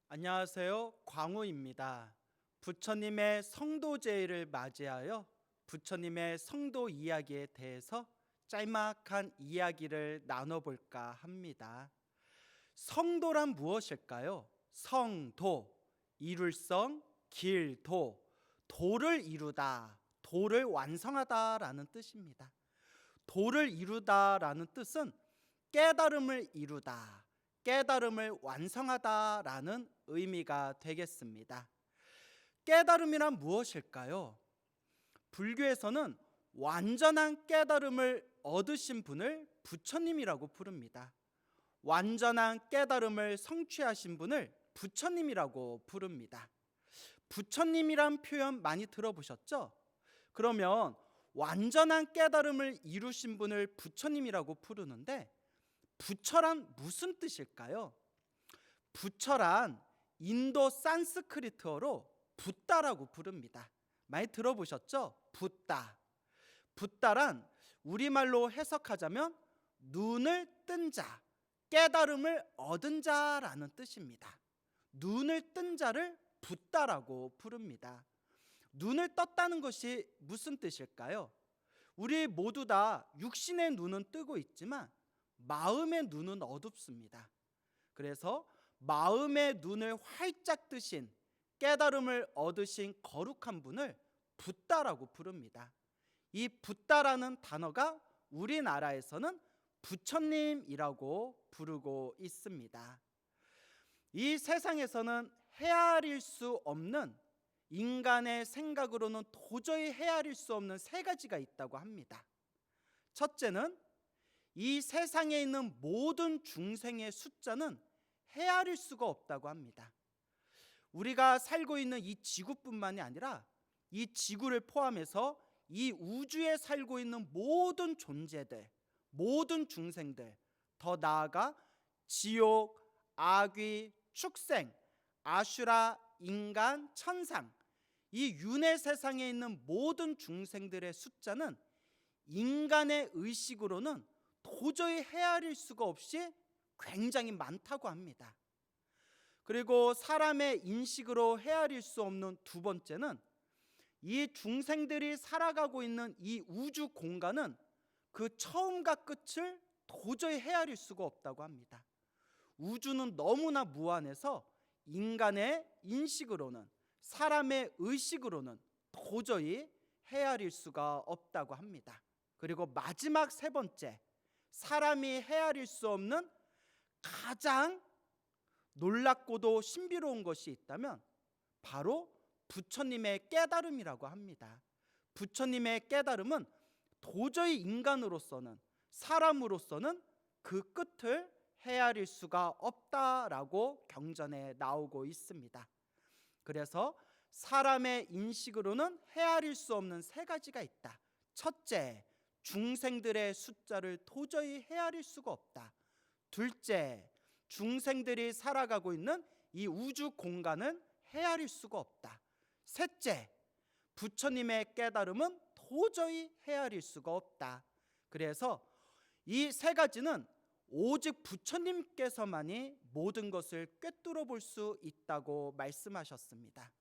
안녕하세요. 광우입니다. 부처님의 성도제의를 맞이하여 부처님의 성도 이야기에 대해서 짤막한 이야기를 나눠볼까 합니다. 성도란 무엇일까요? 성도, 이룰성, 길도, 도를 이루다, 도를 완성하다라는 뜻입니다. 도를 이루다라는 뜻은 깨달음을 이루다, 깨달음을 완성하다라는 의미가 되겠습니다. 깨달음이란 무엇일까요? 불교에서는 완전한 깨달음을 얻으신 분을 부처님이라고 부릅니다. 완전한 깨달음을 성취하신 분을 부처님이라고 부릅니다. 부처님이란 표현 많이 들어보셨죠? 그러면 완전한 깨달음을 이루신 분을 부처님이라고 부르는데 부처란 무슨 뜻일까요? 부처란 인도 산스크리트어로 붓다라고 부릅니다. 많이 들어보셨죠? 붓다. 붓다란 우리말로 해석하자면 눈을 뜬 자, 깨달음을 얻은 자라는 뜻입니다. 눈을 뜬 자를 붓다라고 부릅니다. 눈을 떴다는 것이 무슨 뜻일까요? 우리 모두 다 육신의 눈은 뜨고 있지만 마음의 눈은 어둡습니다. 그래서 마음의 눈을 활짝 뜨신 깨달음을 얻으신 거룩한 분을 붓다라고 부릅니다. 이 붓다라는 단어가 우리나라에서는 부처님이라고 부르고 있습니다. 이 세상에서는 헤아릴 수 없는, 인간의 생각으로는 도저히 헤아릴 수 없는 세 가지가 있다고 합니다. 첫째는 이 세상에 있는 모든 중생의 숫자는 헤아릴 수가 없다고 합니다. 우리가 살고 있는 이 지구뿐만이 아니라 이 지구를 포함해서 이 우주에 살고 있는 모든 존재들, 모든 중생들, 더 나아가 지옥, 악귀, 축생, 아슈라, 인간, 천상, 이 윤회 세상에 있는 모든 중생들의 숫자는 인간의 의식으로는 도저히 헤아릴 수가 없이 굉장히 많다고 합니다. 그리고 사람의 인식으로 헤아릴 수 없는 두 번째는 이 중생들이 살아가고 있는 이 우주 공간은 그 처음과 끝을 도저히 헤아릴 수가 없다고 합니다. 우주는 너무나 무한해서 인간의 인식으로는, 사람의 의식으로는 도저히 헤아릴 수가 없다고 합니다. 그리고 마지막 세 번째, 사람이 헤아릴 수 없는 가장 놀랍고도 신비로운 것이 있다면 바로 부처님의 깨달음이라고 합니다. 부처님의 깨달음은 도저히 인간으로서는, 사람으로서는 그 끝을 헤아릴 수가 없다라고 경전에 나오고 있습니다. 그래서 사람의 인식으로는 헤아릴 수 없는 세 가지가 있다. 첫째, 중생들의 숫자를 도저히 헤아릴 수가 없다. 둘째, 중생들이 살아가고 있는 이 우주 공간을 헤아릴 수가 없다. 셋째, 부처님의 깨달음은 도저히 헤아릴 수가 없다. 그래서 이 세 가지는 오직 부처님께서만이 모든 것을 꿰뚫어 볼 수 있다고 말씀하셨습니다.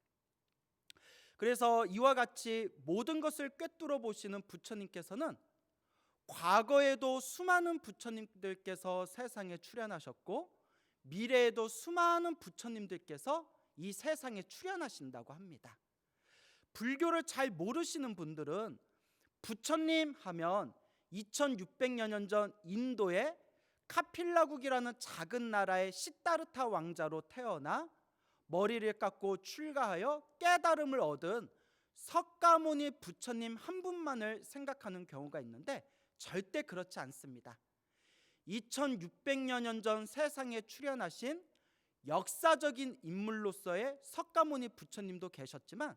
그래서 이와 같이 모든 것을 꿰뚫어 보시는 부처님께서는 과거에도 수많은 부처님들께서 세상에 출현하셨고 미래에도 수많은 부처님들께서 이 세상에 출현하신다고 합니다. 불교를 잘 모르시는 분들은 부처님 하면 2600여 년 전 인도의 카필라국이라는 작은 나라의 시다르타 왕자로 태어나 머리를 깎고 출가하여 깨달음을 얻은 석가모니 부처님 한 분만을 생각하는 경우가 있는데 절대 그렇지 않습니다. 2600여 년 전 세상에 출현하신 역사적인 인물로서의 석가모니 부처님도 계셨지만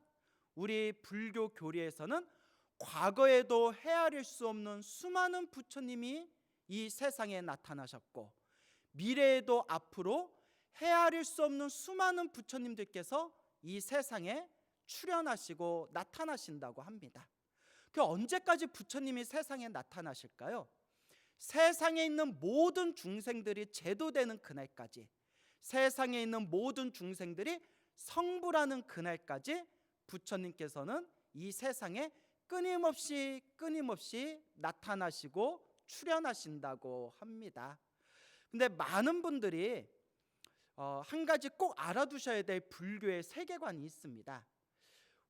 우리 불교 교리에서는 과거에도 헤아릴 수 없는 수많은 부처님이 이 세상에 나타나셨고 미래에도 앞으로 헤아릴 수 없는 수많은 부처님들께서 이 세상에 출현하시고 나타나신다고 합니다. 그 언제까지 부처님이 세상에 나타나실까요? 세상에 있는 모든 중생들이 제도되는 그날까지, 세상에 있는 모든 중생들이 성불하는 그날까지 부처님께서는 이 세상에 끊임없이 나타나시고 출현하신다고 합니다. 근데 많은 분들이 한 가지 꼭 알아두셔야 될 불교의 세계관이 있습니다.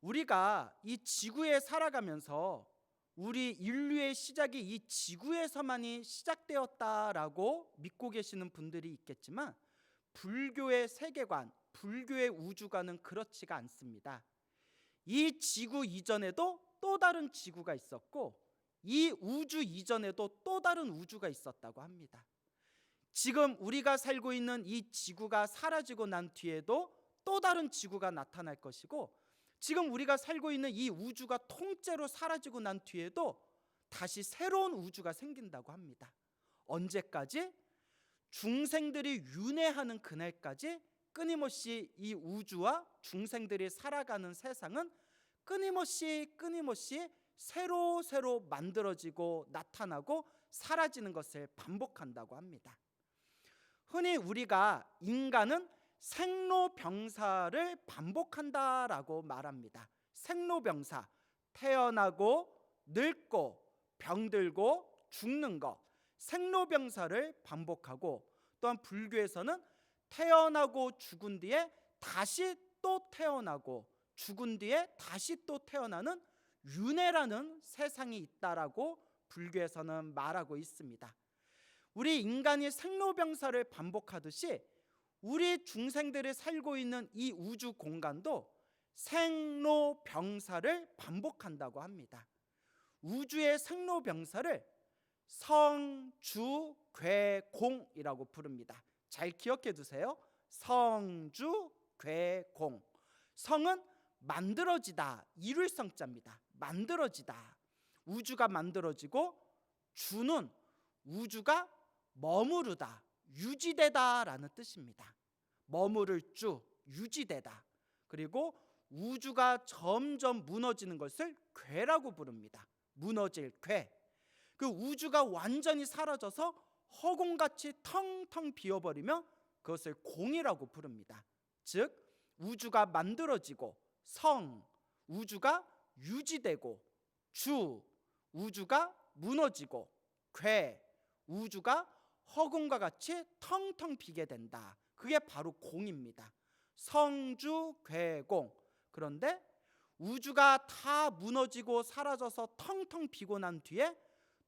우리가 이 지구에 살아가면서 우리 인류의 시작이 이 지구에서만이 시작되었다라고 믿고 계시는 분들이 있겠지만, 불교의 세계관, 불교의 우주관은 그렇지가 않습니다. 이 지구 이전에도 또 다른 지구가 있었고, 이 우주 이전에도 또 다른 우주가 있었다고 합니다. 지금 우리가 살고 있는 이 지구가 사라지고 난 뒤에도 또 다른 지구가 나타날 것이고, 지금 우리가 살고 있는 이 우주가 통째로 사라지고 난 뒤에도 다시 새로운 우주가 생긴다고 합니다. 언제까지? 중생들이 윤회하는 그날까지 끊임없이 이 우주와 중생들이 살아가는 세상은 끊임없이 새로 만들어지고 나타나고 사라지는 것을 반복한다고 합니다. 흔히 우리가 인간은 생로병사를 반복한다라고 말합니다. 생로병사, 태어나고 늙고 병들고 죽는 것, 생로병사를 반복하고, 또한 불교에서는 태어나고 죽은 뒤에 다시 또 태어나고 죽은 뒤에 다시 또 태어나는 윤회라는 세상이 있다라고 불교에서는 말하고 있습니다. 우리 인간이 생로병사를 반복하듯이 우리 중생들이 살고 있는 이 우주 공간도 생로병사를 반복한다고 합니다. 우주의 생로병사를 성주괴공이라고 부릅니다. 잘 기억해 두세요. 성주괴공. 성은 만들어지다, 이룰 성자입니다. 만들어지다, 우주가 만들어지고, 주는 우주가 머무르다, 유지되다라는 뜻입니다. 머무를 주, 유지되다. 그리고 우주가 점점 무너지는 것을 괴라고 부릅니다. 무너질 괴. 그 우주가 완전히 사라져서 허공같이 텅텅 비어버리며 그것을 공이라고 부릅니다. 즉 우주가 만들어지고, 성, 우주가 유지되고, 주, 우주가 무너지고, 괴, 우주가 허공과 같이 텅텅 비게 된다. 그게 바로 공입니다. 성주괴공. 그런데 우주가 다 무너지고 사라져서 텅텅 비고 난 뒤에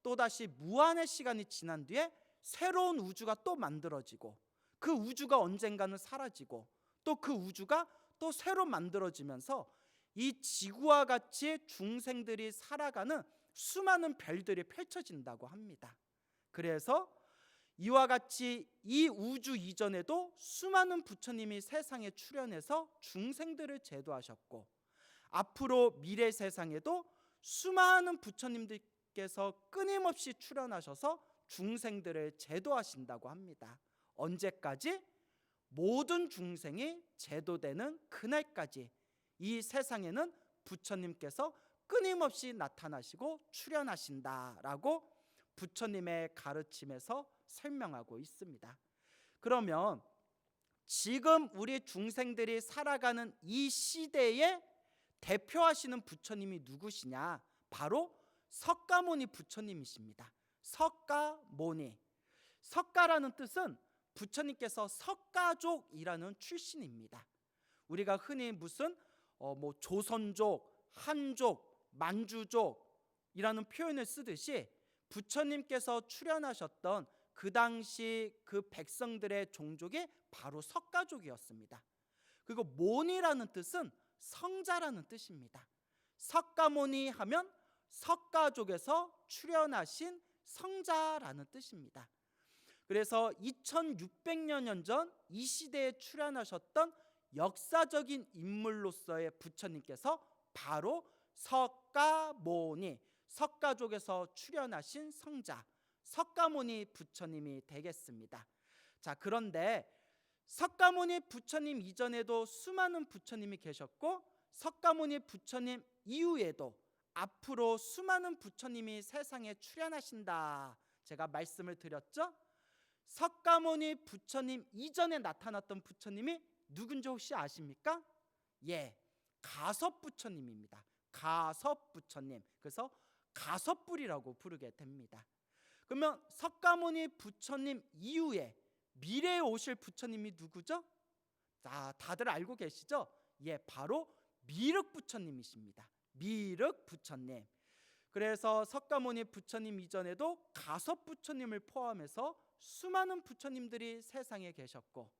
또다시 무한의 시간이 지난 뒤에 새로운 우주가 또 만들어지고, 그 우주가 언젠가는 사라지고, 또 그 우주가 또 새로 만들어지면서 이 지구와 같이 중생들이 살아가는 수많은 별들이 펼쳐진다고 합니다. 그래서 이와 같이 이 우주 이전에도 수많은 부처님이 세상에 출현해서 중생들을 제도하셨고, 앞으로 미래 세상에도 수많은 부처님들께서 끊임없이 출현하셔서 중생들을 제도하신다고 합니다. 언제까지? 모든 중생이 제도되는 그날까지 이 세상에는 부처님께서 끊임없이 나타나시고 출현하신다라고 부처님의 가르침에서 설명하고 있습니다. 그러면 지금 우리 중생들이 살아가는 이 시대에 대표하시는 부처님이 누구시냐? 바로 석가모니 부처님이십니다. 석가모니. 석가라는 뜻은 부처님께서 석가족이라는 출신입니다. 우리가 흔히 무슨 조선족, 한족, 만주족이라는 표현을 쓰듯이 부처님께서 출현하셨던 그 당시 그 백성들의 종족이 바로 석가족이었습니다. 그리고 모니라는 뜻은 성자라는 뜻입니다. 석가모니 하면 석가족에서 출현하신 성자라는 뜻입니다. 그래서 2600년 전 이 시대에 출현하셨던 역사적인 인물로서의 부처님께서 바로 석가모니, 석가족에서 출현하신 성자, 석가모니 부처님이 되겠습니다. 자, 그런데 석가모니 부처님 이전에도 수많은 부처님이 계셨고, 석가모니 부처님 이후에도 앞으로 수많은 부처님이 세상에 출현하신다, 제가 말씀을 드렸죠. 석가모니 부처님 이전에 나타났던 부처님이 누군지 혹시 아십니까? 예, 가섭 부처님입니다. 가섭 부처님. 그래서 가섭불이라고 부르게 됩니다. 그러면 석가모니 부처님 이후에 미래에 오실 부처님이 누구죠? 자, 다들 알고 계시죠? 예, 바로 미륵 부처님이십니다. 미륵 부처님. 그래서 석가모니 부처님 이전에도 가섭 부처님을 포함해서 수많은 부처님들이 세상에 계셨고,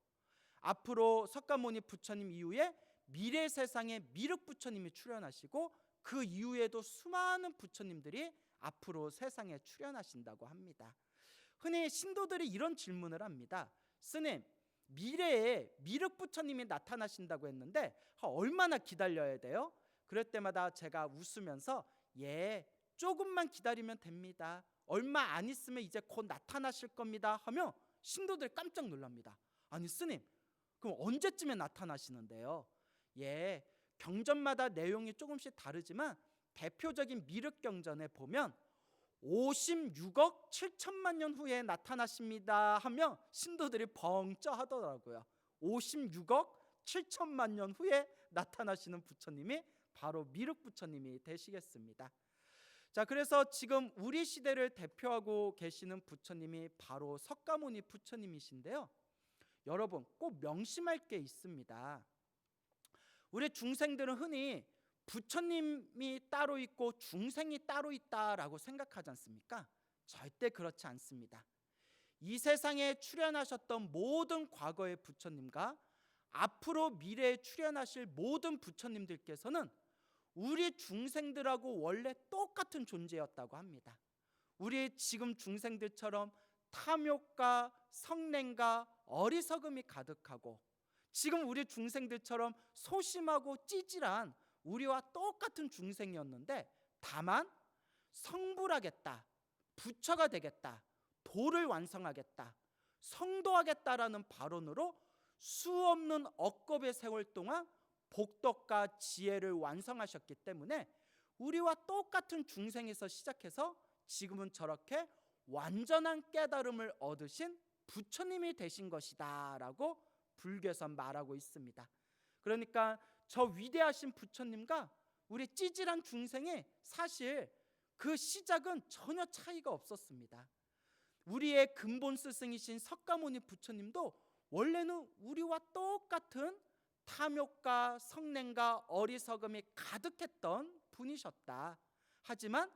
앞으로 석가모니 부처님 이후에 미래 세상에 미륵 부처님이 출현하시고, 그 이후에도 수많은 부처님들이 앞으로 세상에 출현하신다고 합니다. 흔히 신도들이 이런 질문을 합니다. 스님, 미래에 미륵 부처님이 나타나신다고 했는데 얼마나 기다려야 돼요? 그럴 때마다 제가 웃으면서 예, 조금만 기다리면 됩니다. 얼마 안 있으면 이제 곧 나타나실 겁니다 하며 신도들이 깜짝 놀랍니다. 아니 스님, 그럼 언제쯤에 나타나시는데요? 예, 경전마다 내용이 조금씩 다르지만 대표적인 미륵 경전에 보면 56억 7천만 년 후에 나타나십니다 하며 신도들이 벙쪄 하더라고요. 56억 7천만 년 후에 나타나시는 부처님이 바로 미륵 부처님이 되시겠습니다. 자, 그래서 지금 우리 시대를 대표하고 계시는 부처님이 바로 석가모니 부처님이신데요. 여러분 꼭 명심할 게 있습니다. 우리 중생들은 흔히 부처님이 따로 있고 중생이 따로 있다라고 생각하지 않습니까? 절대 그렇지 않습니다. 이 세상에 출현하셨던 모든 과거의 부처님과 앞으로 미래에 출현하실 모든 부처님들께서는 우리 중생들하고 원래 똑같은 존재였다고 합니다. 우리 지금 중생들처럼 탐욕과 성냄과 어리석음이 가득하고, 지금 우리 중생들처럼 소심하고 찌질한 우리와 똑같은 중생이었는데, 다만 성불하겠다, 부처가 되겠다, 도를 완성하겠다, 성도하겠다라는 발언으로 수없는 억겁의 세월 동안 복덕과 지혜를 완성하셨기 때문에 우리와 똑같은 중생에서 시작해서 지금은 저렇게 완전한 깨달음을 얻으신 부처님이 되신 것이다 라고 불교에서 말하고 있습니다. 그러니까 저 위대하신 부처님과 우리 찌질한 중생의 사실 그 시작은 전혀 차이가 없었습니다. 우리의 근본 스승이신 석가모니 부처님도 원래는 우리와 똑같은 탐욕과 성냄과 어리석음이 가득했던 분이셨다. 하지만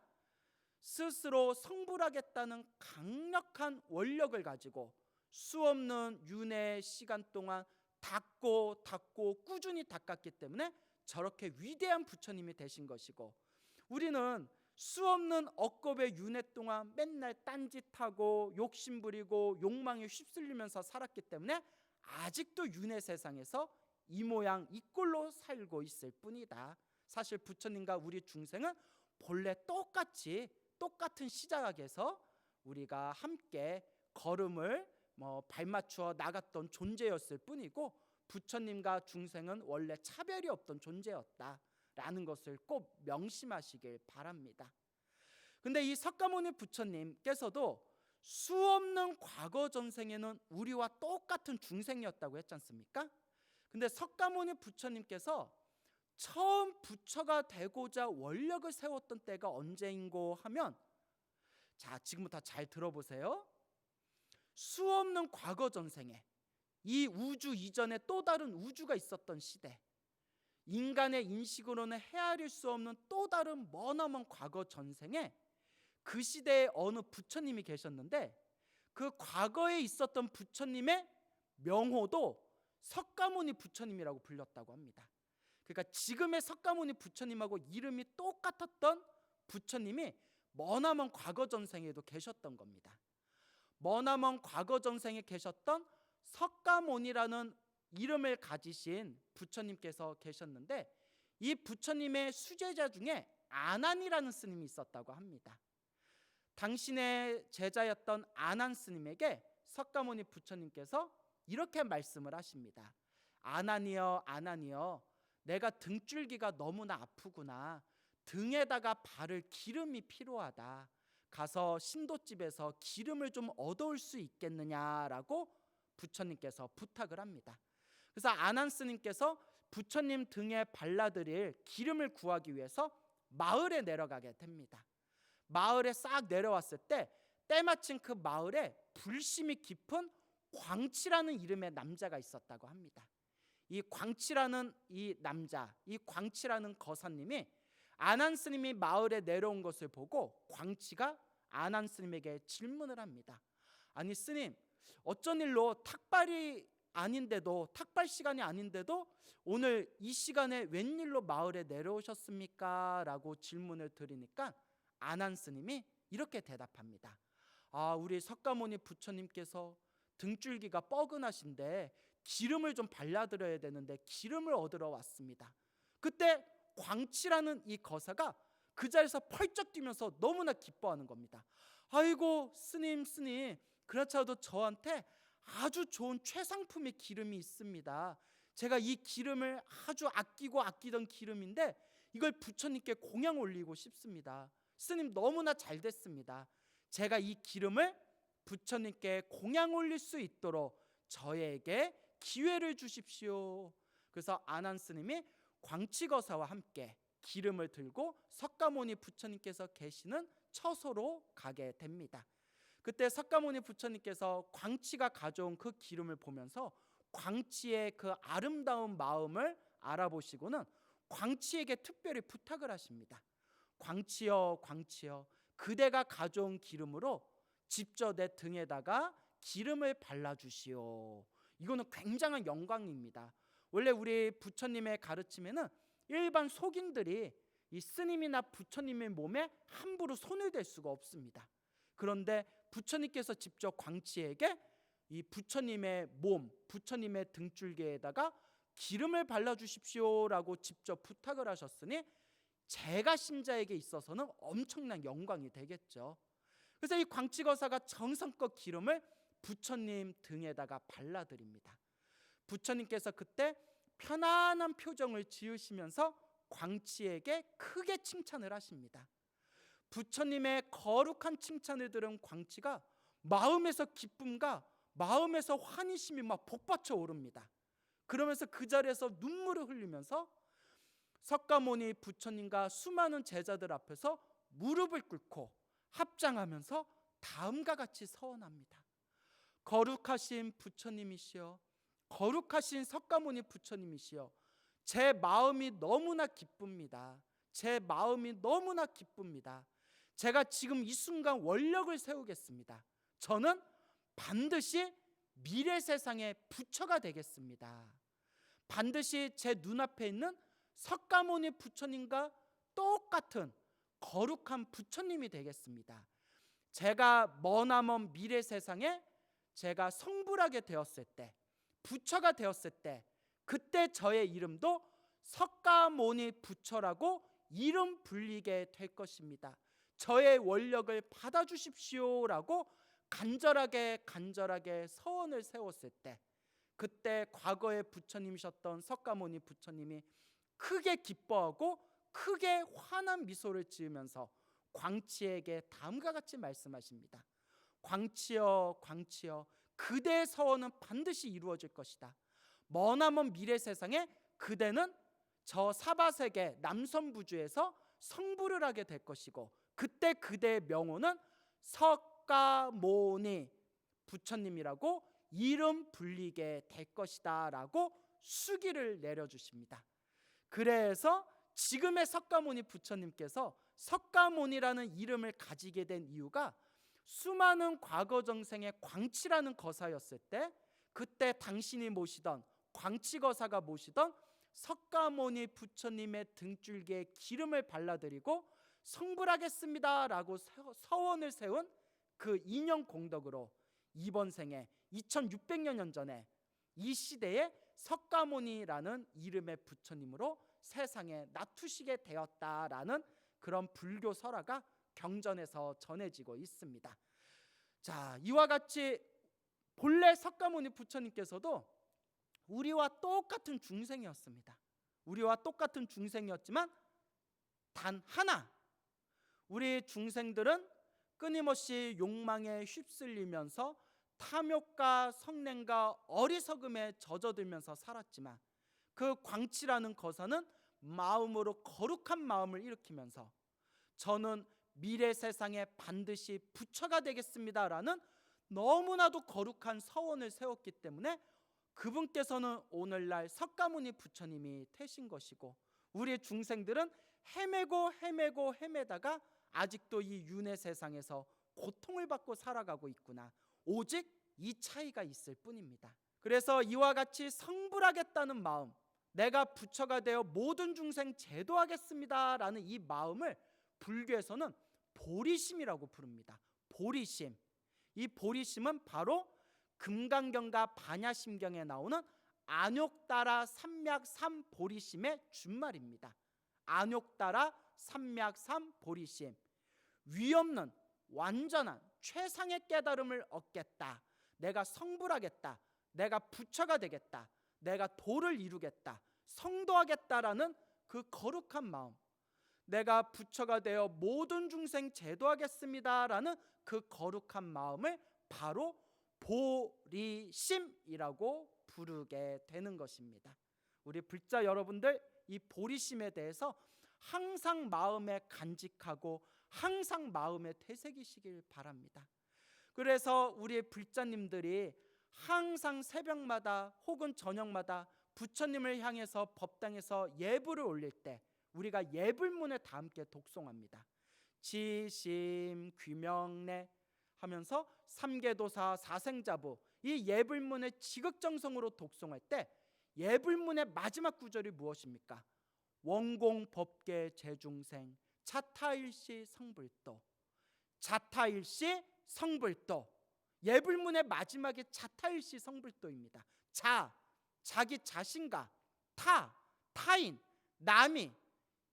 스스로 성불하겠다는 강력한 원력을 가지고 수없는 윤회의 시간 동안 닦고 꾸준히 닦았기 때문에 저렇게 위대한 부처님이 되신 것이고, 우리는 수없는 억겁의 윤회 동안 맨날 딴짓하고 욕심부리고 욕망에 휩쓸리면서 살았기 때문에 아직도 윤회 세상에서 이 모양 이 꼴로 살고 있을 뿐이다. 사실 부처님과 우리 중생은 본래 똑같은 시작에서 우리가 함께 걸음을 발맞추어 나갔던 존재였을 뿐이고, 부처님과 중생은 원래 차별이 없던 존재였다라는 것을 꼭 명심하시길 바랍니다. 근데 이 석가모니 부처님께서도 수없는 과거 전생에는 우리와 똑같은 중생이었다고 했지 않습니까? 근데 석가모니 부처님께서 처음 부처가 되고자 원력을 세웠던 때가 언제인고 하면, 자, 지금부터 잘 들어보세요. 수없는 과거 전생에 이 우주 이전에 또 다른 우주가 있었던 시대, 인간의 인식으로는 헤아릴 수 없는 또 다른 머나먼 과거 전생에 그 시대에 어느 부처님이 계셨는데, 그 과거에 있었던 부처님의 명호도 석가모니 부처님이라고 불렸다고 합니다. 그러니까 지금의 석가모니 부처님하고 이름이 똑같았던 부처님이 머나먼 과거 전생에도 계셨던 겁니다. 머나먼 과거 전생에 계셨던 석가모니라는 이름을 가지신 부처님께서 계셨는데, 이 부처님의 수제자 중에 아난이라는 스님이 있었다고 합니다. 당신의 제자였던 아난 스님에게 석가모니 부처님께서 이렇게 말씀을 하십니다. 아난이여, 아난이여, 내가 등줄기가 너무나 아프구나. 등에다가 바를 기름이 필요하다. 가서 신도집에서 기름을 좀 얻어올 수 있겠느냐라고 부처님께서 부탁을 합니다. 그래서 아난스님께서 부처님 등에 발라드릴 기름을 구하기 위해서 마을에 내려가게 됩니다. 마을에 싹 내려왔을 때 때마침 그 마을에 불심이 깊은 광치라는 이름의 남자가 있었다고 합니다. 이 광치라는 이 남자, 이 광치라는 거사님이 아난스님이 마을에 내려온 것을 보고 광치가 아난스님에게 질문을 합니다. 아니 스님, 어쩐 일로 탁발 시간이 아닌데도 오늘 이 시간에 웬일로 마을에 내려오셨습니까? 라고 질문을 드리니까 아난스님이 이렇게 대답합니다. 우리 석가모니 부처님께서 등줄기가 뻐근하신데 기름을 좀 발라드려야 되는데 기름을 얻으러 왔습니다. 그때 광치라는 이 거사가 그 자리에서 펄쩍 뛰면서 너무나 기뻐하는 겁니다. 아이고 스님, 그렇지 않아도 저한테 아주 좋은 최상품의 기름이 있습니다. 제가 이 기름을 아주 아끼던 기름인데 이걸 부처님께 공양 올리고 싶습니다. 스님, 너무나 잘 됐습니다. 제가 이 기름을 부처님께 공양 올릴 수 있도록 저에게 기회를 주십시오. 그래서 아난스님이 광치거사와 함께 기름을 들고 석가모니 부처님께서 계시는 처소로 가게 됩니다. 그때 석가모니 부처님께서 광치가 가져온 그 기름을 보면서 광치의 그 아름다운 마음을 알아보시고는 광치에게 특별히 부탁을 하십니다. 광치여, 그대가 가져온 기름으로 직접 내 등에다가 기름을 발라주시오. 이거는 굉장한 영광입니다. 원래 우리 부처님의 가르침에는 일반 속인들이 이 스님이나 부처님의 몸에 함부로 손을 댈 수가 없습니다. 그런데 부처님께서 직접 광치에게 이 부처님의 몸, 부처님의 등줄기에다가 기름을 발라주십시오라고 직접 부탁을 하셨으니 제가 신자에게 있어서는 엄청난 영광이 되겠죠. 그래서 이 광치거사가 정성껏 기름을 부처님 등에다가 발라드립니다. 부처님께서 그때 편안한 표정을 지으시면서 광치에게 크게 칭찬을 하십니다. 부처님의 거룩한 칭찬을 들은 광치가 마음에서 기쁨과 마음에서 환희심이 막 복받쳐 오릅니다. 그러면서 그 자리에서 눈물을 흘리면서 석가모니 부처님과 수많은 제자들 앞에서 무릎을 꿇고 합장하면서 다음과 같이 서원합니다. 거룩하신 부처님이시여, 거룩하신 석가모니 부처님이시여, 제 마음이 너무나 기쁩니다. 제 마음이 너무나 기쁩니다. 제가 지금 이 순간 원력을 세우겠습니다. 저는 반드시 미래 세상의 부처가 되겠습니다. 반드시 제 눈앞에 있는 석가모니 부처님과 똑같은 거룩한 부처님이 되겠습니다. 제가 머나먼 미래 세상에 제가 성불하게 되었을 때, 부처가 되었을 때, 그때 저의 이름도 석가모니 부처라고 이름 불리게 될 것입니다. 저의 원력을 받아주십시오라고 간절하게 서원을 세웠을 때, 그때 과거의 부처님이셨던 석가모니 부처님이 크게 기뻐하고 크게 환한 미소를 지으면서 광치에게 다음과 같이 말씀하십니다. 광치여, 그대의 서원은 반드시 이루어질 것이다. 머나먼 미래 세상에 그대는 저 사바세계 남선부주에서 성불을 하게 될 것이고, 그때 그대의 명호는 석가모니 부처님이라고 이름 불리게 될 것이다 라고 수기를 내려주십니다. 그래서 지금의 석가모니 부처님께서 석가모니라는 이름을 가지게 된 이유가 수많은 과거 정생의 광치라는 거사였을 때, 그때 당신이 모시던 광치거사가 모시던 석가모니 부처님의 등줄기에 기름을 발라드리고 성불하겠습니다 라고 서원을 세운 그 인연 공덕으로 이번 생에 2600년 전에 이 시대에 석가모니라는 이름의 부처님으로 세상에 나투시게 되었다라는 그런 불교 설화가 경전에서 전해지고 있습니다. 자, 이와 같이 본래 석가모니 부처님께서도 우리와 똑같은 중생이었습니다. 우리와 똑같은 중생이었지만 단 하나, 우리 중생들은 끊임없이 욕망에 휩쓸리면서 탐욕과 성냄과 어리석음에 젖어들면서 살았지만 그 광치라는 거사는 마음으로 거룩한 마음을 일으키면서 저는 미래 세상에 반드시 부처가 되겠습니다라는 너무나도 거룩한 서원을 세웠기 때문에 그분께서는 오늘날 석가모니 부처님이 되신 것이고, 우리 중생들은 헤매다가 아직도 이 윤회 세상에서 고통을 받고 살아가고 있구나, 오직 이 차이가 있을 뿐입니다. 그래서 이와 같이 성불하겠다는 마음, 내가 부처가 되어 모든 중생 제도하겠습니다라는 이 마음을 불교에서는 보리심이라고 부릅니다. 보리심. 이 보리심은 바로 금강경과 반야심경에 나오는 안욕따라 삼맥삼 보리심의 준말입니다. 안욕따라 삼맥삼 보리심. 위없는 완전한 최상의 깨달음을 얻겠다, 내가 성불하겠다, 내가 부처가 되겠다, 내가 도를 이루겠다, 성도하겠다라는 그 거룩한 마음, 내가 부처가 되어 모든 중생 제도하겠습니다라는 그 거룩한 마음을 바로 보리심이라고 부르게 되는 것입니다. 우리 불자 여러분들, 이 보리심에 대해서 항상 마음에 간직하고 항상 마음에 되새기시길 바랍니다. 그래서 우리 불자님들이 항상 새벽마다 혹은 저녁마다 부처님을 향해서 법당에서 예불을 올릴 때 우리가 예불문에 다 함께 독송합니다. 지심 귀명래 하면서 삼계도사 사생자부, 이 예불문을 지극정성으로 독송할 때 예불문의 마지막 구절이 무엇입니까? 원공법계 제중생 자타일시 성불도. 자타일시 성불도. 예불문의 마지막에 자타일시 성불도입니다. 자기 자신과 타인, 남이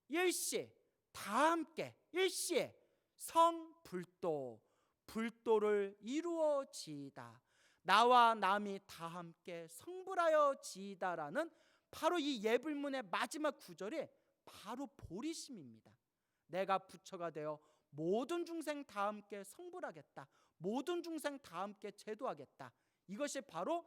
일시 다 함께 일시에 성불도, 불도를 이루어지이다, 나와 남이 다 함께 성불하여 지이다라는 바로 이 예불문의 마지막 구절이 바로 보리심입니다. 내가 부처가 되어 모든 중생 다 함께 성불하겠다, 모든 중생 다 함께 제도하겠다, 이것이 바로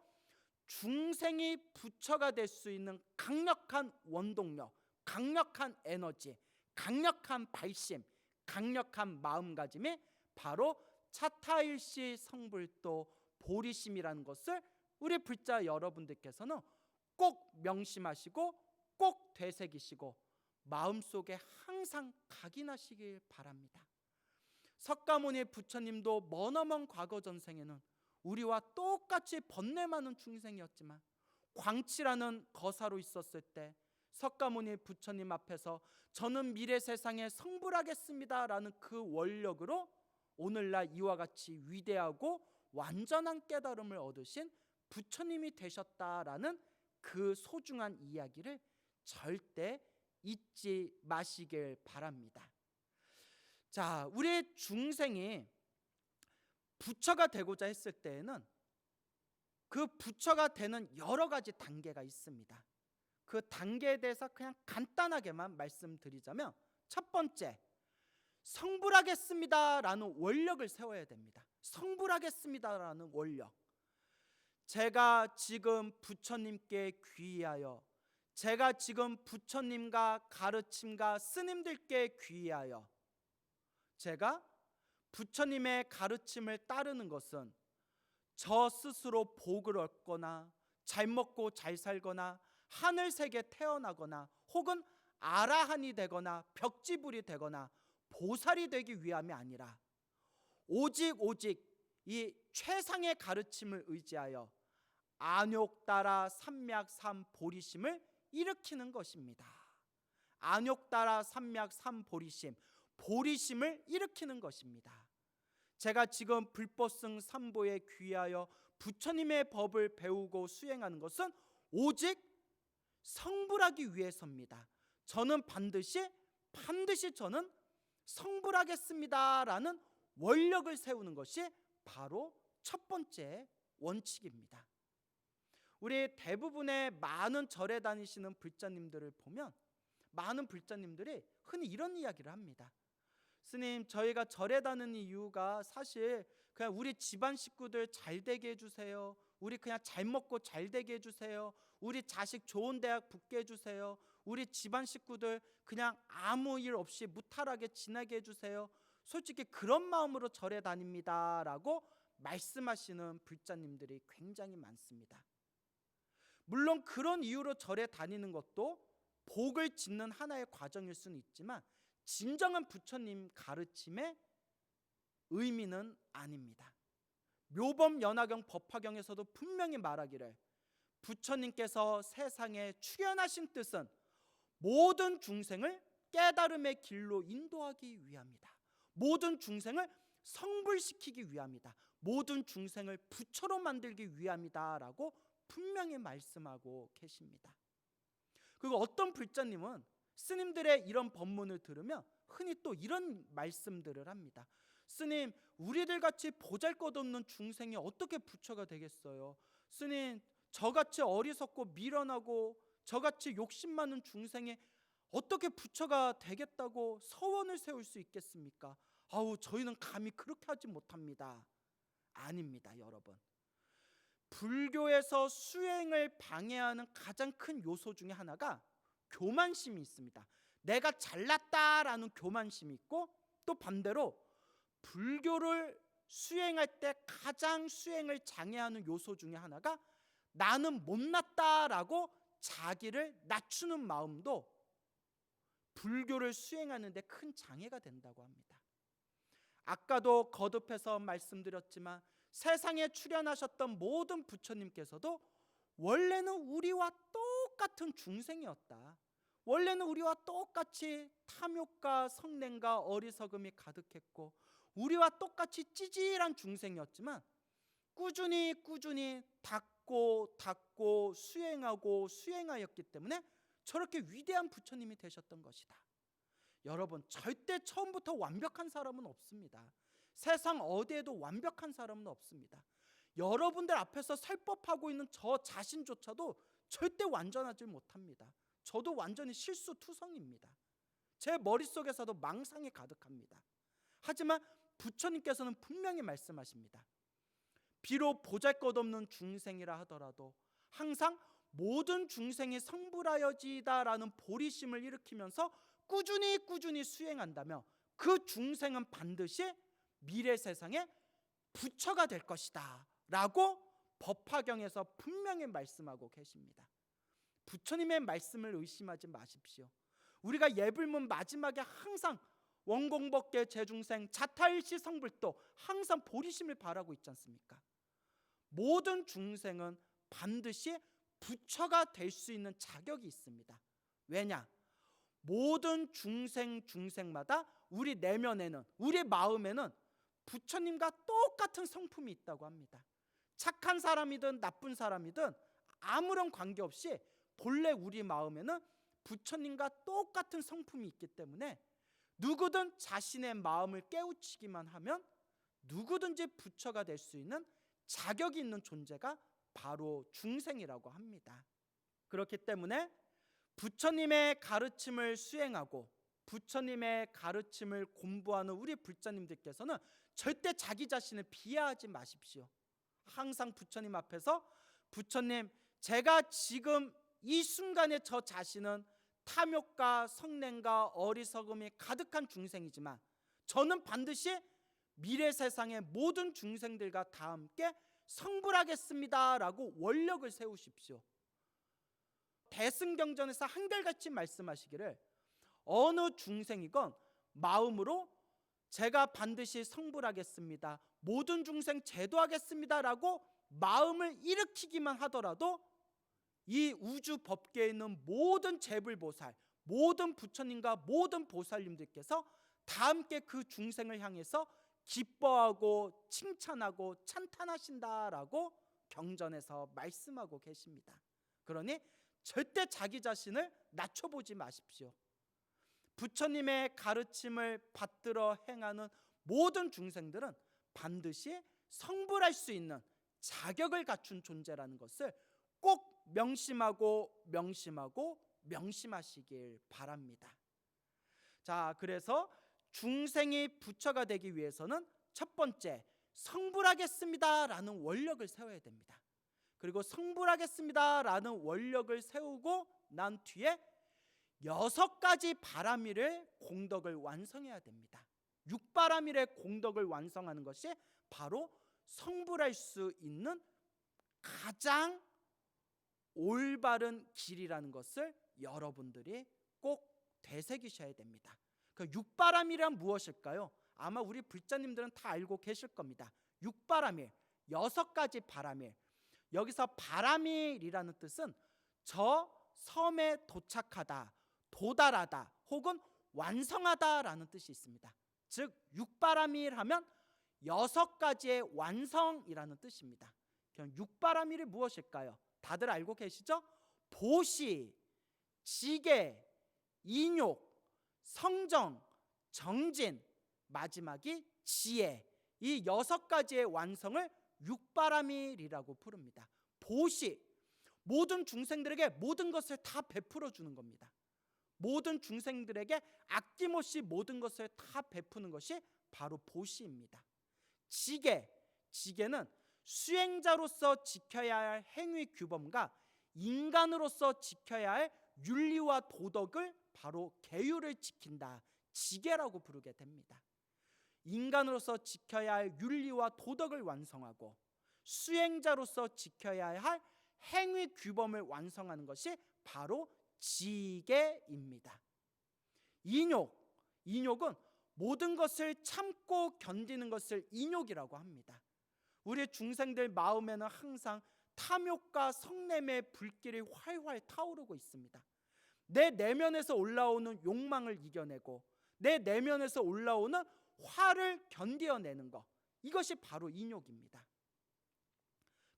중생이 부처가 될 수 있는 강력한 원동력, 강력한 에너지, 강력한 발심, 강력한 마음가짐이 바로 차타일시 성불도 보리심이라는 것을 우리 불자 여러분들께서는 꼭 명심하시고 꼭 되새기시고 마음속에 항상 각인하시길 바랍니다. 석가모니 부처님도 머나먼 과거 전생에는 우리와 똑같이 번뇌 많은 중생이었지만 광치라는 거사로 있었을 때 석가모니 부처님 앞에서 저는 미래 세상에 성불하겠습니다라는 그 원력으로 오늘날 이와 같이 위대하고 완전한 깨달음을 얻으신 부처님이 되셨다라는 그 소중한 이야기를 절대 잊지 마시길 바랍니다. 자, 우리 중생이 부처가 되고자 했을 때에는 그 부처가 되는 여러 가지 단계가 있습니다. 그 단계에 대해서 그냥 간단하게만 말씀드리자면, 첫 번째, 성불하겠습니다라는 원력을 세워야 됩니다. 성불하겠습니다라는 원력. 제가 지금 부처님께 귀의하여, 제가 지금 부처님과 가르침과 스님들께 귀의하여 제가 부처님의 가르침을 따르는 것은 저 스스로 복을 얻거나 잘 먹고 잘 살거나 하늘색에 태어나거나 혹은 아라한이 되거나 벽지불이 되거나 보살이 되기 위함이 아니라 오직 이 최상의 가르침을 의지하여 안욕따라 삼맥삼 보리심을 일으키는 것입니다. 안욕따라 삼맥삼 보리심을 일으키는 것입니다. 제가 지금 불법승 삼보에 귀하여 부처님의 법을 배우고 수행하는 것은 오직 성불하기 위해서입니다. 저는 반드시 저는 성불하겠습니다라는 원력을 세우는 것이 바로 첫 번째 원칙입니다. 우리 대부분의 많은 절에 다니시는 불자님들을 보면 많은 불자님들이 흔히 이런 이야기를 합니다. 스님, 저희가 절에 다니는 이유가 사실 그냥 우리 집안 식구들 잘 되게 해주세요. 우리 그냥 잘 먹고 잘 되게 해주세요. 우리 자식 좋은 대학 붙게 해주세요. 우리 집안 식구들 그냥 아무 일 없이 무탈하게 지내게 해주세요. 솔직히 그런 마음으로 절에 다닙니다 라고 말씀하시는 불자님들이 굉장히 많습니다. 물론 그런 이유로 절에 다니는 것도 복을 짓는 하나의 과정일 수는 있지만 진정한 부처님 가르침의 의미는 아닙니다. 묘범 연화경 법화경에서도 분명히 말하기를 부처님께서 세상에 출현하신 뜻은 모든 중생을 깨달음의 길로 인도하기 위함이다. 모든 중생을 성불시키기 위함이다. 모든 중생을 부처로 만들기 위함이다 라고 분명히 말씀하고 계십니다. 그리고 어떤 불자님은 스님들의 이런 법문을 들으면 흔히 또 이런 말씀들을 합니다. 스님, 우리들 같이 보잘것없는 중생이 어떻게 부처가 되겠어요? 스님, 저같이 어리석고 미련하고 저같이 욕심 많은 중생이 어떻게 부처가 되겠다고 서원을 세울 수 있겠습니까? 아우, 저희는 감히 그렇게 하지 못합니다. 아닙니다, 여러분. 불교에서 수행을 방해하는 가장 큰 요소 중에 하나가 교만심이 있습니다. 내가 잘났다라는 교만심이 있고, 또 반대로 불교를 수행할 때 가장 수행을 장애하는 요소 중에 하나가 나는 못났다라고 자기를 낮추는 마음도 불교를 수행하는 데 큰 장애가 된다고 합니다. 아까도 거듭해서 말씀드렸지만 세상에 출현하셨던 모든 부처님께서도 원래는 우리와 똑같은 중생이었다. 원래는 우리와 똑같이 탐욕과 성냄과 어리석음이 가득했고 우리와 똑같이 찌질한 중생이었지만 꾸준히 닦고 수행하고 수행하였기 때문에 저렇게 위대한 부처님이 되셨던 것이다. 여러분, 절대 처음부터 완벽한 사람은 없습니다. 세상 어디에도 완벽한 사람은 없습니다. 여러분들 앞에서 설법하고 있는 저 자신조차도 절대 완전하지 못합니다. 저도 완전히 실수투성입니다. 제 머릿속에서도 망상이 가득합니다. 하지만 부처님께서는 분명히 말씀하십니다. 비록 보잘것없는 중생이라 하더라도 항상 모든 중생이 성불하여지이다라는 보리심을 일으키면서 꾸준히 수행한다며 그 중생은 반드시 미래 세상에 부처가 될 것이다 라고 법화경에서 분명히 말씀하고 계십니다. 부처님의 말씀을 의심하지 마십시오. 우리가 예불문 마지막에 항상 원공법계 제중생 자타일시 성불도 항상 보리심을 바라고 있지 않습니까? 모든 중생은 반드시 부처가 될 수 있는 자격이 있습니다. 왜냐? 모든 중생마다 우리 내면에는, 우리 마음에는 부처님과 똑같은 성품이 있다고 합니다. 착한 사람이든 나쁜 사람이든 아무런 관계없이 본래 우리 마음에는 부처님과 똑같은 성품이 있기 때문에 누구든 자신의 마음을 깨우치기만 하면 누구든지 부처가 될 수 있는 자격이 있는 존재가 바로 중생이라고 합니다. 그렇기 때문에 부처님의 가르침을 수행하고 부처님의 가르침을 공부하는 우리 불자님들께서는 절대 자기 자신을 비하하지 마십시오. 항상 부처님 앞에서 부처님, 제가 지금 이 순간에 저 자신은 탐욕과 성냄과 어리석음이 가득한 중생이지만 저는 반드시 미래 세상의 모든 중생들과 다 함께 성불하겠습니다 라고 원력을 세우십시오. 대승경전에서 한결같이 말씀하시기를 어느 중생이건 마음으로 제가 반드시 성불하겠습니다, 모든 중생 제도하겠습니다 라고 마음을 일으키기만 하더라도 이 우주 법계에 있는 모든 재불보살, 모든 부처님과 모든 보살님들께서 다 함께 그 중생을 향해서 기뻐하고 칭찬하고 찬탄하신다라고 경전에서 말씀하고 계십니다. 그러니 절대 자기 자신을 낮춰보지 마십시오. 부처님의 가르침을 받들어 행하는 모든 중생들은 반드시 성불할 수 있는 자격을 갖춘 존재라는 것을 꼭 명심하시길 바랍니다. 자, 그래서 중생이 부처가 되기 위해서는 첫 번째, 성불하겠습니다라는 원력을 세워야 됩니다. 그리고 성불하겠습니다라는 원력을 세우고 난 뒤에 6가지 바라밀의 공덕을 완성해야 됩니다. 6바라밀의 공덕을 완성하는 것이 바로 성불할 수 있는 가장 올바른 길이라는 것을 여러분들이 꼭 되새기셔야 됩니다. 그 6바라밀이란 무엇일까요? 아마 우리 불자님들은 다 알고 계실 겁니다. 6바라밀, 6가지 바라밀. 여기서 바라밀이라는 뜻은 저 섬에 도착하다, 도달하다, 혹은 완성하다라는 뜻이 있습니다. 즉 6바라밀 하면 6가지의 완성이라는 뜻입니다. 그럼 6바라밀이 무엇일까요? 다들 알고 계시죠? 보시, 지계, 인욕, 성정, 정진, 마지막이 지혜. 이 6가지의 완성을 6바라밀이라고 부릅니다. 보시, 모든 중생들에게 모든 것을 다 베풀어 주는 겁니다. 모든 중생들에게 아낌없이 모든 것을 다 베푸는 것이 바로 보시입니다. 지계, 지계는 수행자로서 지켜야 할 행위 규범과 인간으로서 지켜야 할 윤리와 도덕을 바로 계율을 지킨다, 지계라고 부르게 됩니다. 인간으로서 지켜야 할 윤리와 도덕을 완성하고 수행자로서 지켜야 할 행위 규범을 완성하는 것이 바로 지계입니다. 인욕은 모든 것을 참고 견디는 것을 인욕이라고 합니다. 우리 중생들 마음에는 항상 탐욕과 성냄의 불길이 활활 타오르고 있습니다. 내 내면에서 올라오는 욕망을 이겨내고 내 내면에서 올라오는 화를 견뎌내는 것, 이것이 바로 인욕입니다.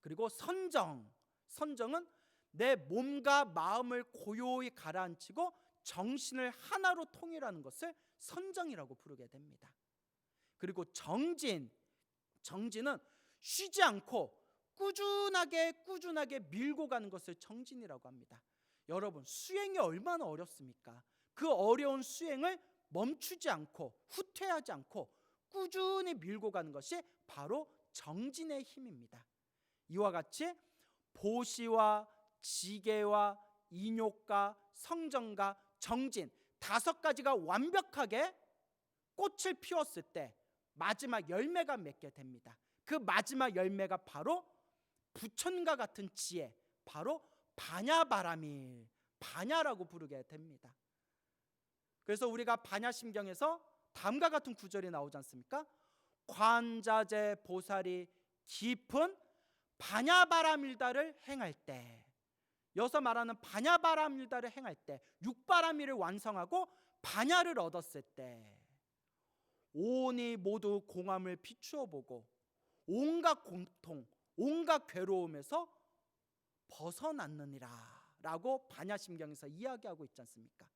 그리고 선정은 내 몸과 마음을 고요히 가라앉히고 정신을 하나로 통일하는 것을 선정이라고 부르게 됩니다. 그리고 정진은 쉬지 않고 꾸준하게 밀고 가는 것을 정진이라고 합니다. 여러분, 수행이 얼마나 어렵습니까? 그 어려운 수행을 멈추지 않고 후퇴하지 않고 꾸준히 밀고 가는 것이 바로 정진의 힘입니다. 이와 같이 보시와 지계와 인욕과 성정과 정진, 5가지가 완벽하게 꽃을 피웠을 때 마지막 열매가 맺게 됩니다. 그 마지막 열매가 바로 부처님과 같은 지혜, 바로 반야바라밀, 반야라고 부르게 됩니다. 그래서 우리가 반야심경에서 다음과 같은 구절이 나오지 않습니까? 관자재 보살이 깊은 반야바라밀다를 행할 때, 여기서 말하는 반야바라밀다를 행할 때, 6바라밀을 완성하고 반야를 얻었을 때 온이 모두 공함을 비추어 보고 온갖 공통, 온갖 괴로움에서 벗어났느니라 라고 반야심경에서 이야기하고 있지 않습니까?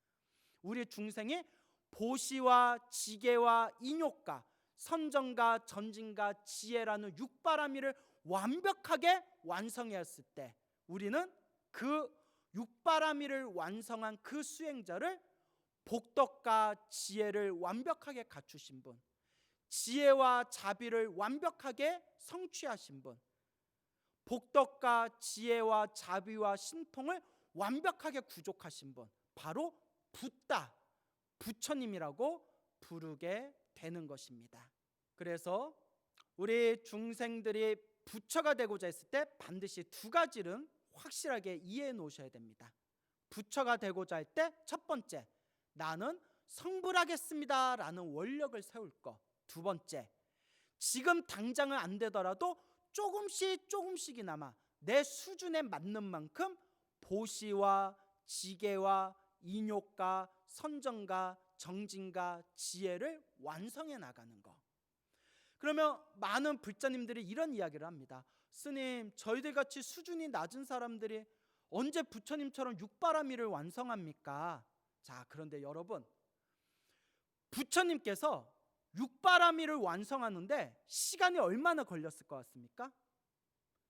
우리 중생이 보시와 지계와 인욕과 선정과 전진과 지혜라는 6바라밀을 완벽하게 완성했을 때 우리는 그 6바라밀을 완성한 그 수행자를 복덕과 지혜를 완벽하게 갖추신 분, 지혜와 자비를 완벽하게 성취하신 분, 복덕과 지혜와 자비와 신통을 완벽하게 구족하신 분, 바로 붓다, 부처님이라고 부르게 되는 것입니다. 그래서 우리 중생들이 부처가 되고자 했을 때 반드시 2가지는 확실하게 이해해 놓으셔야 됩니다. 부처가 되고자 할 때 첫 번째, 나는 성불하겠습니다 라는 원력을 세울 것. 2번째, 지금 당장은 안 되더라도 조금씩이나마 내 수준에 맞는 만큼 보시와 지계와 인욕과 선정과 정진과 지혜를 완성해 나가는 것. 그러면 많은 불자님들이 이런 이야기를 합니다. 스님, 저희들 같이 수준이 낮은 사람들이 언제 부처님처럼 6바라밀을 완성합니까? 자, 그런데 여러분, 부처님께서 6바라밀을 완성하는데 시간이 얼마나 걸렸을 것 같습니까?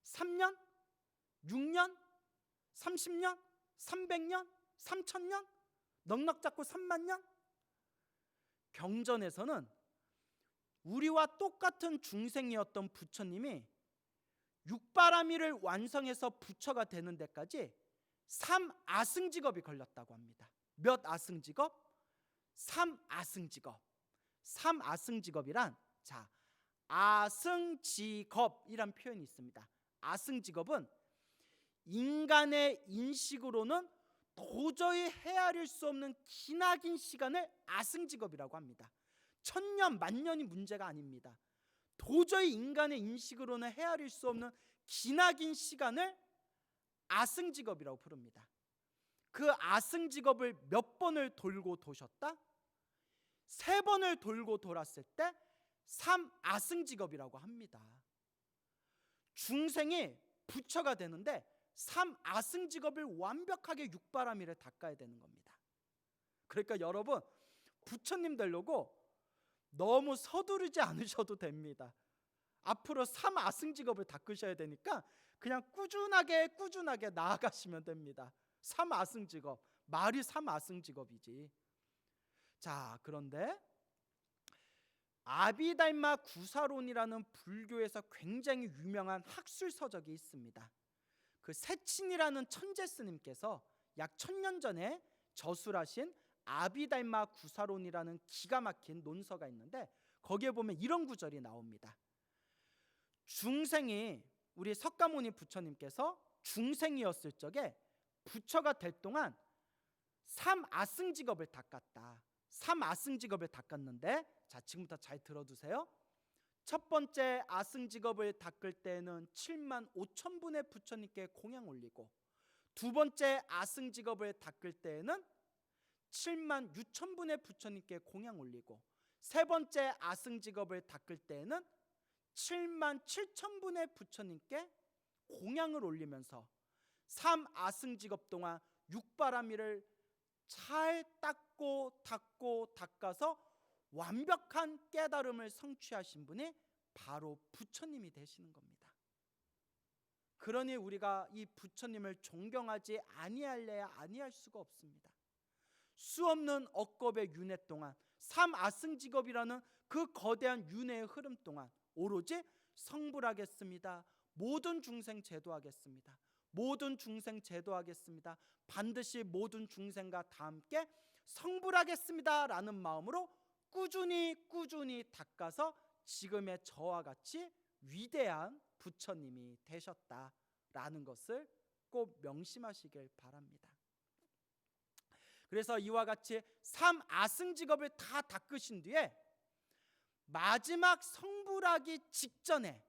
3년? 6년? 30년? 300년? 3000년? 넉넉 잡고 3만 년? 경전에서는 우리와 똑같은 중생이었던 부처님이 육바라밀을 완성해서 부처가 되는 데까지 3아승직업이 걸렸다고 합니다. 몇 아승직업? 3아승직업. 3아승직업이란 아승직업이란 표현이 있습니다. 아승직업은 인간의 인식으로는 도저히 헤아릴 수 없는 기나긴 시간을 아승직업이라고 합니다. 천년 만년이 문제가 아닙니다. 도저히 인간의 인식으로는 헤아릴 수 없는 기나긴 시간을 아승직업이라고 부릅니다. 그 아승직업을 몇 번을 돌고 도셨다? 3번을 돌고 돌았을 때 3아승직업이라고 합니다. 중생이 부처가 되는데 3아승직업을 완벽하게 육바라밀에 닦아야 되는 겁니다. 그러니까 여러분, 부처님 되려고 너무 서두르지 않으셔도 됩니다. 앞으로 3아승직업을 닦으셔야 되니까 그냥 꾸준하게 나아가시면 됩니다. 3아승직업, 말이 3아승직업이지. 자, 그런데 아비달마 구사론이라는 불교에서 굉장히 유명한 학술서적이 있습니다. 그 세친이라는 천재 스님께서 약 1000년 전에 저술하신 아비달마 구사론이라는 기가 막힌 논서가 있는데, 거기에 보면 이런 구절이 나옵니다. 중생이, 우리 석가모니 부처님께서 중생이었을 적에 부처가 될 동안 3아승직업을 닦았다. 3아승직업을 닦았는데, 자, 지금부터 잘 들어두세요. 첫 번째 아승직업을 닦을 때는 7만 5천 분의 부처님께 공양 올리고, 두 번째 아승직업을 닦을 때에는 7만 6천 분의 부처님께 공양 올리고, 세 번째 아승직업을 닦을 때에는 7만 7천 분의 부처님께 공양을 올리면서 3아승직업 동안 육바라밀을 잘 닦고 닦아서 완벽한 깨달음을 성취하신 분이 바로 부처님이 되시는 겁니다. 그러니 우리가 이 부처님을 존경하지 아니할래야 아니할 수가 없습니다. 수없는 억겁의 윤회 동안, 3아승직업이라는 그 거대한 윤회의 흐름 동안 오로지 성불하겠습니다, 모든 중생 제도하겠습니다, 모든 중생 제도하겠습니다, 반드시 모든 중생과 다 함께 성불하겠습니다 라는 마음으로 꾸준히 닦아서 지금의 저와 같이 위대한 부처님이 되셨다라는 것을 꼭 명심하시길 바랍니다. 그래서 이와 같이 3아승직업을 다 닦으신 뒤에 마지막 성불하기 직전에,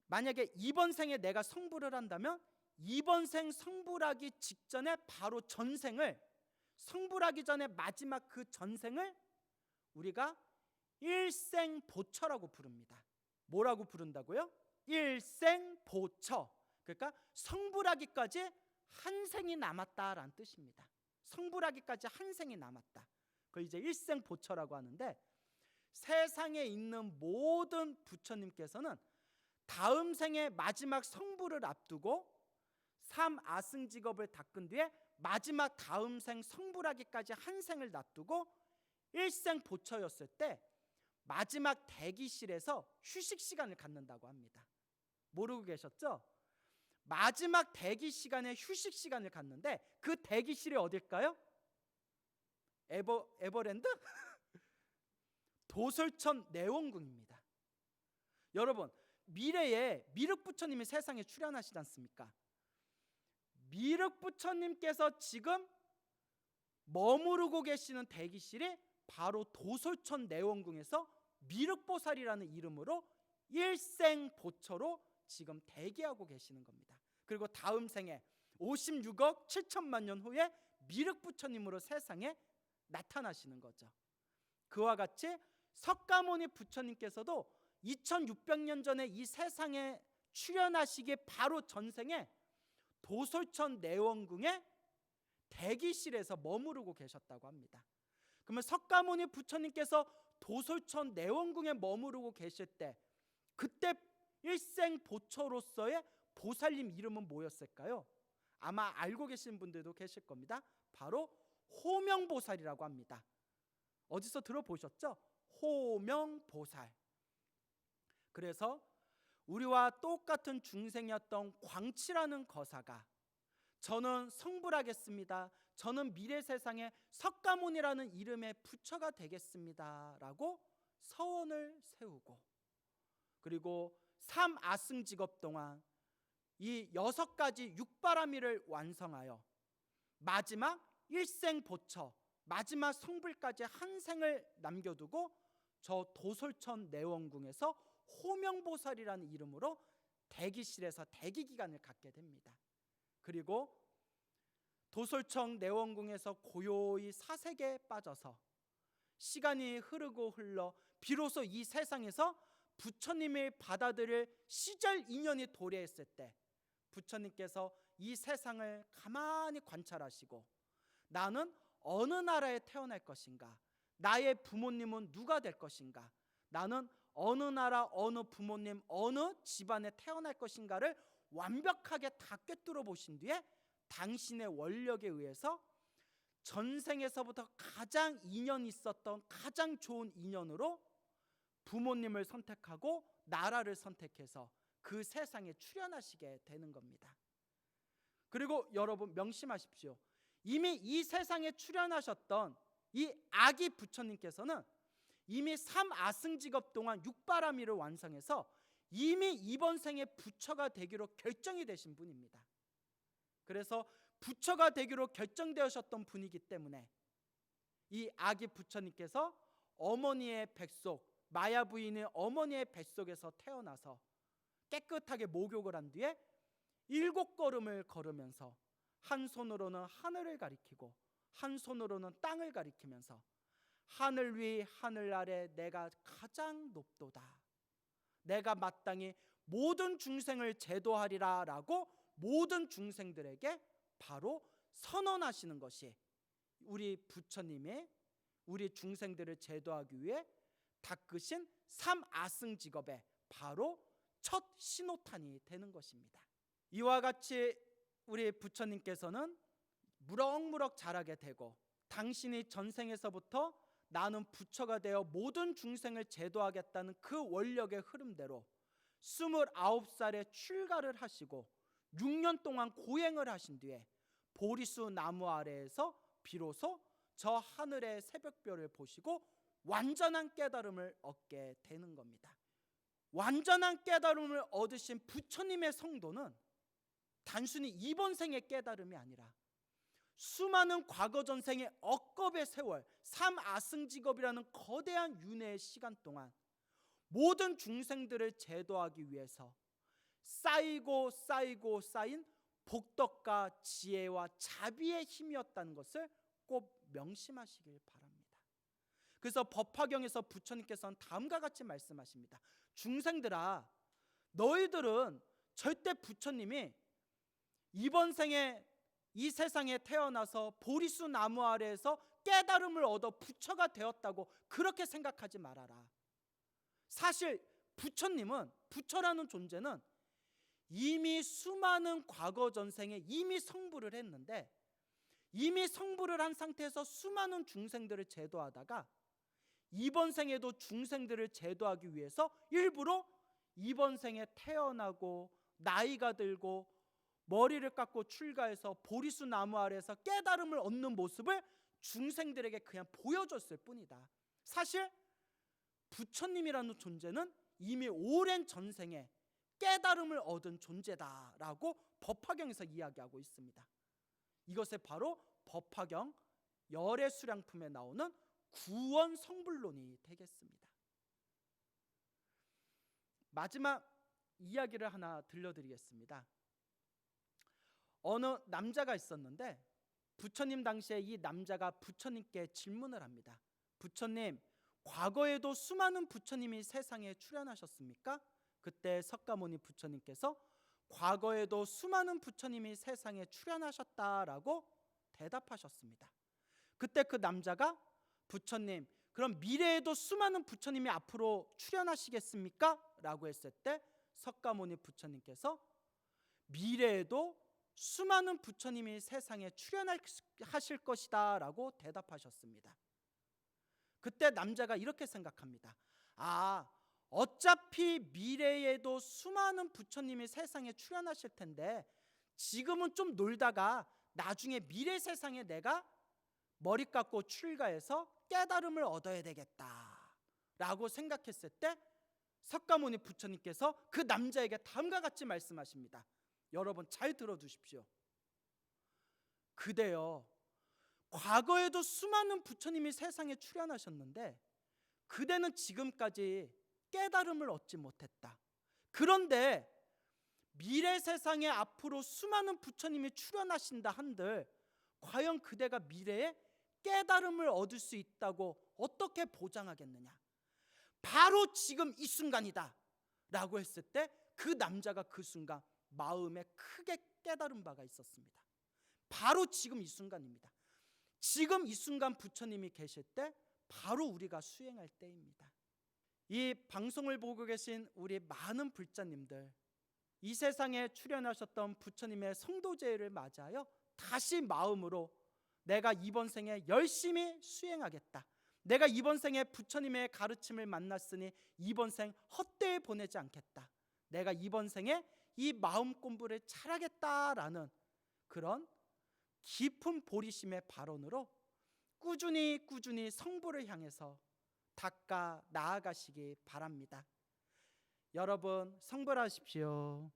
만약에 이번 생에 내가 성불을 한다면 이번 생 성불하기 직전에 바로 전생을, 성불하기 전에 마지막 그 전생을 우리가 일생보처라고 부릅니다. 뭐라고 부른다고요? 일생보처. 그러니까 성불하기까지 한 생이 남았다라는 뜻입니다. 성불하기까지 한 생이 남았다. 그걸 이제 일생보처라고 하는데, 세상에 있는 모든 부처님께서는 다음 생의 마지막 성불을 앞두고 3아승직업을 닦은 뒤에 마지막 다음 생 성불하기까지 한 생을 놔두고 일생보처였을 때 마지막 대기실에서 휴식 시간을 갖는다고 합니다. 모르고 계셨죠? 마지막 대기 시간에 휴식 시간을 갖는데, 그 대기실이 어딜까요? 에버랜드? 도솔천 내원궁입니다. 여러분, 미래에 미륵부처님이 세상에 출현하시지 않습니까? 미륵부처님께서 지금 머무르고 계시는 대기실이 바로 도솔천 내원궁에서 미륵보살이라는 이름으로 일생보처로 지금 대기하고 계시는 겁니다. 그리고 다음 생에 56억 7천만 년 후에 미륵부처님으로 세상에 나타나시는 거죠. 그와 같이 석가모니 부처님께서도 2600년 전에 이 세상에 출현하시기 바로 전생에 도솔천 내원궁의 대기실에서 머무르고 계셨다고 합니다. 그러면 석가모니 부처님께서 도솔천 내원궁에 머무르고 계실 때, 그때 일생보처로서의 보살님 이름은 뭐였을까요? 아마 알고 계신 분들도 계실 겁니다. 바로 호명보살이라고 합니다. 어디서 들어보셨죠? 호명보살. 그래서 우리와 똑같은 중생이었던 광치라는 거사가 저는 성불하겠습니다, 저는 미래 세상에 석가모니라는 이름의 부처가 되겠습니다 라고 서원을 세우고, 그리고 삼아승직업 동안 이 6가지 육바라밀을 완성하여 마지막 일생보처, 마지막 성불까지 한 생을 남겨두고 저 도솔천 내원궁에서 호명보살이라는 이름으로 대기실에서 대기기간을 갖게 됩니다. 그리고 도솔청 내원궁에서 고요히 사색에 빠져서 시간이 흐르고 흘러 비로소 이 세상에서 부처님을 받아들일 시절 인연이 도래했을 때 부처님께서 이 세상을 가만히 관찰하시고 나는 어느 나라에 태어날 것인가, 나의 부모님은 누가 될 것인가, 나는 어느 나라, 어느 부모님, 어느 집안에 태어날 것인가를 완벽하게 다 꿰뚫어 보신 뒤에 당신의 원력에 의해서 전생에서부터 가장 인연이 있었던 가장 좋은 인연으로 부모님을 선택하고 나라를 선택해서 그 세상에 출현하시게 되는 겁니다. 그리고 여러분 명심하십시오. 이미 이 세상에 출현하셨던 이 아기 부처님께서는 이미 삼아승직업 동안 육바라밀을 완성해서 이미 이번 생에 부처가 되기로 결정이 되신 분입니다. 그래서 부처가 되기로 결정되셨던 분이기 때문에 이 아기 부처님께서 어머니의 뱃속, 마야 부인의 어머니의 뱃속에서 태어나서 깨끗하게 목욕을 한 뒤에 7걸음을 걸으면서 한 손으로는 하늘을 가리키고 한 손으로는 땅을 가리키면서 하늘 위 하늘 아래 내가 가장 높도다, 내가 마땅히 모든 중생을 제도하리라 라고 모든 중생들에게 바로 선언하시는 것이 우리 부처님의 우리 중생들을 제도하기 위해 닦으신 삼아승직업의 바로 첫 신호탄이 되는 것입니다. 이와 같이 우리 부처님께서는 무럭무럭 자라게 되고 당신이 전생에서부터 나는 부처가 되어 모든 중생을 제도하겠다는 그 원력의 흐름대로 29살에 출가를 하시고 6년 동안 고행을 하신 뒤에 보리수 나무 아래에서 비로소 저 하늘의 새벽별을 보시고 완전한 깨달음을 얻게 되는 겁니다. 완전한 깨달음을 얻으신 부처님의 성도는 단순히 이번 생의 깨달음이 아니라 수많은 과거 전생의 억겁의 세월, 삼아승직업이라는 거대한 윤회의 시간 동안 모든 중생들을 제도하기 위해서 쌓이고 쌓이고 쌓인 복덕과 지혜와 자비의 힘이었다는 것을 꼭 명심하시길 바랍니다. 그래서 법화경에서 부처님께서는 다음과 같이 말씀하십니다. 중생들아, 너희들은 절대 부처님이 이번 생에 이 세상에 태어나서 보리수 나무 아래에서 깨달음을 얻어 부처가 되었다고 그렇게 생각하지 말아라. 사실 부처님은, 부처라는 존재는 이미 수많은 과거 전생에 이미 성불을 했는데, 이미 성불을 한 상태에서 수많은 중생들을 제도하다가 이번 생에도 중생들을 제도하기 위해서 일부러 이번 생에 태어나고 나이가 들고 머리를 깎고 출가해서 보리수 나무 아래에서 깨달음을 얻는 모습을 중생들에게 그냥 보여줬을 뿐이다. 사실 부처님이라는 존재는 이미 오랜 전생에 깨달음을 얻은 존재다라고 법화경에서 이야기하고 있습니다. 이것이 바로 법화경 열애수량품에 나오는 구원 성불론이 되겠습니다. 마지막 이야기를 하나 들려드리겠습니다. 어느 남자가 있었는데 부처님 당시에 이 남자가 부처님께 질문을 합니다. 부처님, 과거에도 수많은 부처님이 세상에 출현하셨습니까? 그때 석가모니 부처님께서 과거에도 수많은 부처님이 세상에 출현하셨다라고 대답하셨습니다. 그때 그 남자가 부처님, 그럼 미래에도 수많은 부처님이 앞으로 출현하시겠습니까? 라고 했을 때 석가모니 부처님께서 미래에도 수많은 부처님이 세상에 출현하실 것이다 라고 대답하셨습니다. 그때 남자가 이렇게 생각합니다. 아, 어차피 미래에도 수많은 부처님이 세상에 출현하실 텐데 지금은 좀 놀다가 나중에 미래 세상에 내가 머리 깎고 출가해서 깨달음을 얻어야 되겠다 라고 생각했을 때 석가모니 부처님께서 그 남자에게 다음과 같이 말씀하십니다. 여러분 잘 들어두십시오. 그대여, 과거에도 수많은 부처님이 세상에 출현하셨는데 그대는 지금까지 깨달음을 얻지 못했다. 그런데 미래 세상에 앞으로 수많은 부처님이 출현하신다 한들 과연 그대가 미래에 깨달음을 얻을 수 있다고 어떻게 보장하겠느냐? 바로 지금 이 순간이다 라고 했을 때 그 남자가 그 순간 마음에 크게 깨달은 바가 있었습니다. 바로 지금 이 순간입니다. 지금 이 순간 부처님이 계실 때 바로 우리가 수행할 때입니다. 이 방송을 보고 계신 우리 많은 불자님들, 이 세상에 출현하셨던 부처님의 성도제를 맞이하여 다시 마음으로 내가 이번 생에 열심히 수행하겠다, 내가 이번 생에 부처님의 가르침을 만났으니 이번 생 헛되이 보내지 않겠다, 내가 이번 생에 이 마음 공부를 잘하겠다라는 그런 깊은 보리심의 발언으로 꾸준히 성부를 향해서 닦아 나아가시기 바랍니다. 여러분 성불하십시오.